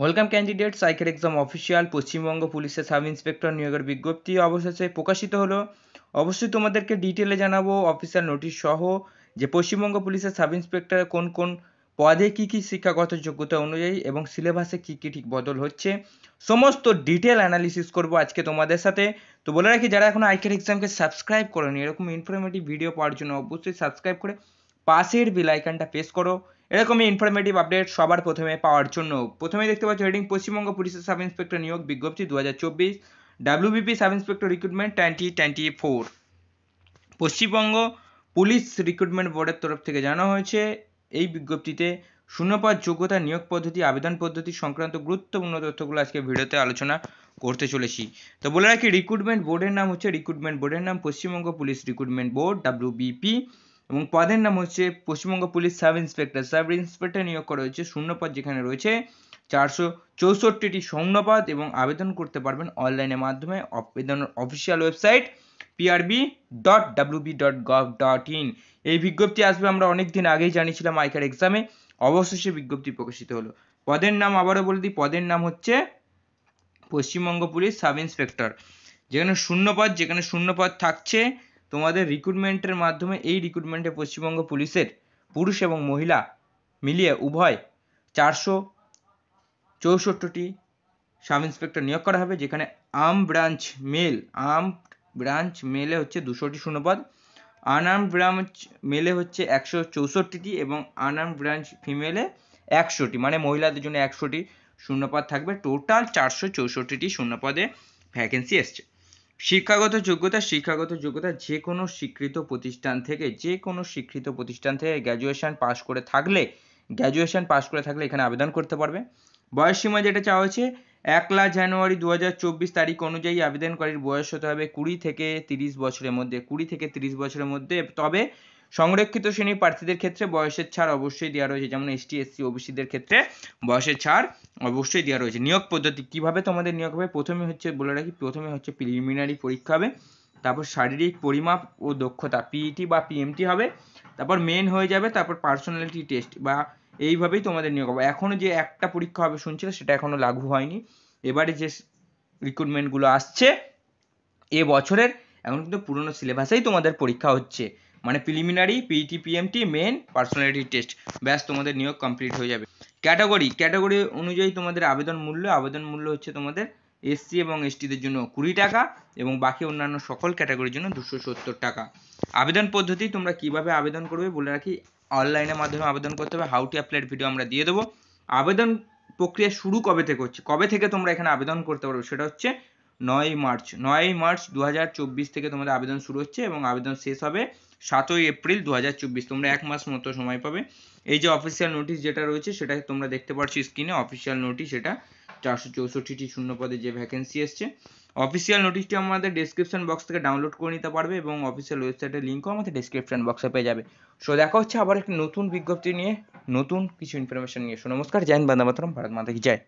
Welcome candidate cycle exam official Paschimbanga পুলিশের sub inspector নিয়োগের বিজ্ঞপ্তি অবশেষে প্রকাশিত হলো। অবশ্যই তোমাদেরকে ডিটেলে জানাবো অফিসিয়াল নোটিশ সহ যে পশ্চিমবঙ্গ পুলিশের সাব ইন্সপেক্টর কোন কোন পদে কি কি শিক্ষাগত যোগ্যতা অনুযায়ী এবং সিলেবাসে কি কি ঠিক বদল হচ্ছে, সমস্ত ডিটেল অ্যানালিসিস করব আজকে তোমাদের সাথে। তো বলে রাখি, যারা এখন আইকের এক্সামকে সাবস্ক্রাইব করেনি, এরকম ইনফরমেটিভ ভিডিও পাওয়ার জন্য অবশ্যই সাবস্ক্রাইব করে পাশের বেল আইকনটা প্রেস করো এরকমই ইনফরমেটিভ আপডেট সবার প্রথমে পাওয়ার জন্য। প্রথমে দেখতে পাচ্ছ হেডিং পশ্চিমবঙ্গ পুলিশের সাব ইন্সপেক্টর নিয়োগ বিজ্ঞপ্তি 2024 WBP sub inspector recruitment 2024। Paschimbanga police recruitment বোর্ডের তরফ থেকে জানানো হয়েছে এই বিজ্ঞপ্তিতে শূন্যপদ যোগ্যতা, নিয়োগ পদ্ধতি, আবেদন পদ্ধতি সংক্রান্ত গুরুত্বপূর্ণ তথ্যগুলো আজকে ভিডিওতে আলোচনা করতে চলেছি। তো বলে রাখি, রিক্রুটমেন্ট বোর্ডের নাম হচ্ছে Paschimbanga police recruitment board WBP এবং পদের নাম হচ্ছে পশ্চিমবঙ্গ পুলিশ সাব ইন্সপেক্টর নিয়োগ করা হয়েছে। শূন্যপদ যেখানে রয়েছে 464টি শূন্যপদ এবং আবেদন করতে পারবেন অনলাইনের মাধ্যমে। আবেদনের অফিসিয়াল ওয়েবসাইট prb.wb.gov.in। এই বিজ্ঞপ্তি আসবে আমরা অনেকদিন আগেই জানিয়েছিলাম আইকার এক্সামে, অবশেষে বিজ্ঞপ্তি প্রকাশিত হলো। পদের নাম আবারও বলে দিই, পদের নাম হচ্ছে পশ্চিমবঙ্গ পুলিশ সাব ইন্সপেক্টর। যেখানে শূন্যপদ থাকছে তোমাদের রিক্রুটমেন্টের মাধ্যমে। এই রিক্রুটমেন্টে পশ্চিমবঙ্গ পুলিশের পুরুষ এবং মহিলা মিলিয়ে উভয় 464টি সাব ইন্সপেক্টর নিয়োগ করা হবে, যেখানে আর্ম ব্রাঞ্চ মেলে হচ্ছে 200টি শূন্যপদ, আনআর্ম ব্রাঞ্চ মেলে হচ্ছে 164টি এবং আনআর্ম ব্রাঞ্চ ফিমেলে 100টি, মানে মহিলাদের জন্য 100টি শূন্যপদ থাকবে। টোটাল 464টি শূন্যপদে ভ্যাকেন্সি এসছে। শিক্ষাগত যোগ্যতা যে কোনো স্বীকৃত প্রতিষ্ঠান থেকে গ্র্যাজুয়েশন পাস করে থাকলে এখানে আবেদন করতে পারবে। বয়স সীমা যেটা চাওয়া হয়েছে, 1 জানুয়ারি 2024 তারিখ অনুযায়ী আবেদনকারীর বয়স হতে হবে 20 থেকে 30 বছরের মধ্যে। তবে সংরক্ষিত শ্রেণীর প্রার্থীদের ক্ষেত্রে বয়সের ছাড় অবশ্যই দেওয়া রয়েছে, যেমন এসটি এসসি ওবিসিদের ক্ষেত্রে বয়সের ছাড় অবশ্যই দেওয়া রয়েছে। নিয়োগ পদ্ধতি কিভাবে তোমাদের নিয়োগ হবে, প্রথমে হচ্ছে প্রিলিমিনারি পরীক্ষা হবে, তারপর শারীরিক পরিমাপ ও দক্ষতা পিইটি বা পিএমটি হবে, তারপর মেন হয়ে যাবে, তারপর পার্সোনালিটি টেস্ট বা এইভাবেই তোমাদের নিয়োগ হবে। এখনো যে একটা পরীক্ষা হবে শুনছিল, সেটা এখনো লাগু হয়নি। এবারে যে রিক্রুটমেন্টগুলো আসছে এ বছরের, এখন কিন্তু পুরনো সিলেবাসেই তোমাদের পরীক্ষা হচ্ছে, মানে preliminary, PET, PMT, main, personality test, ব্যাস তোমাদের নিয়োগ কমপ্লিট হয়ে যাবে। ক্যাটাগরি অনুযায়ী তোমাদের আবেদন মূল্য হচ্ছে তোমাদের এসসি এবং এসটিদের জন্য 20 টাকা এবং বাকি অন্যান্য সকল ক্যাটাগরির জন্য 270 টাকা। আবেদন পদ্ধতি তোমরা কিভাবে আবেদন করবে বলে রাখি, অনলাইনের মাধ্যমে আবেদন করতে হবে। হাউ টু অ্যাপ্লাই ভিডিও আমরা দিয়ে দেবো। আবেদন প্রক্রিয়া শুরু কবে থেকে তোমরা এখানে আবেদন করতে পারবে, সেটা হচ্ছে 9 মার্চ 2024 থেকে তোমাদের আবেদন শুরু হচ্ছে এবং আবেদন শেষ হবে 7 এপ্রিল 2024। তোমরা 1 মাস মতো সময় পাবে। এই যে অফিসিয়াল নোটিশ যেটা রয়েছে সেটা তোমরা দেখতে পাচ্ছ স্ক্রিনে, অফিসিয়াল নোটিশ, এটা 464টি শূন্যপদে যে ভ্যাকেন্সি এসছে। অফিসিয়াল নোটিশটি আমাদের ডেসক্রিপশন বক্স থেকে ডাউনলোড করে নিতে পারবে এবং অফিসিয়াল ওয়েবসাইটের লিঙ্কও আমাদের ডেসক্রিপশন বক্সে পেয়ে যাবে। সো দেখা হচ্ছে আবার একটি নতুন বিজ্ঞপ্তি নিয়ে, নতুন কিছু ইনফরমেশন নিয়ে। নমস্কার, জয় হিন্দ, বন্দে মাতরম, ভারত মাতা কি জয়।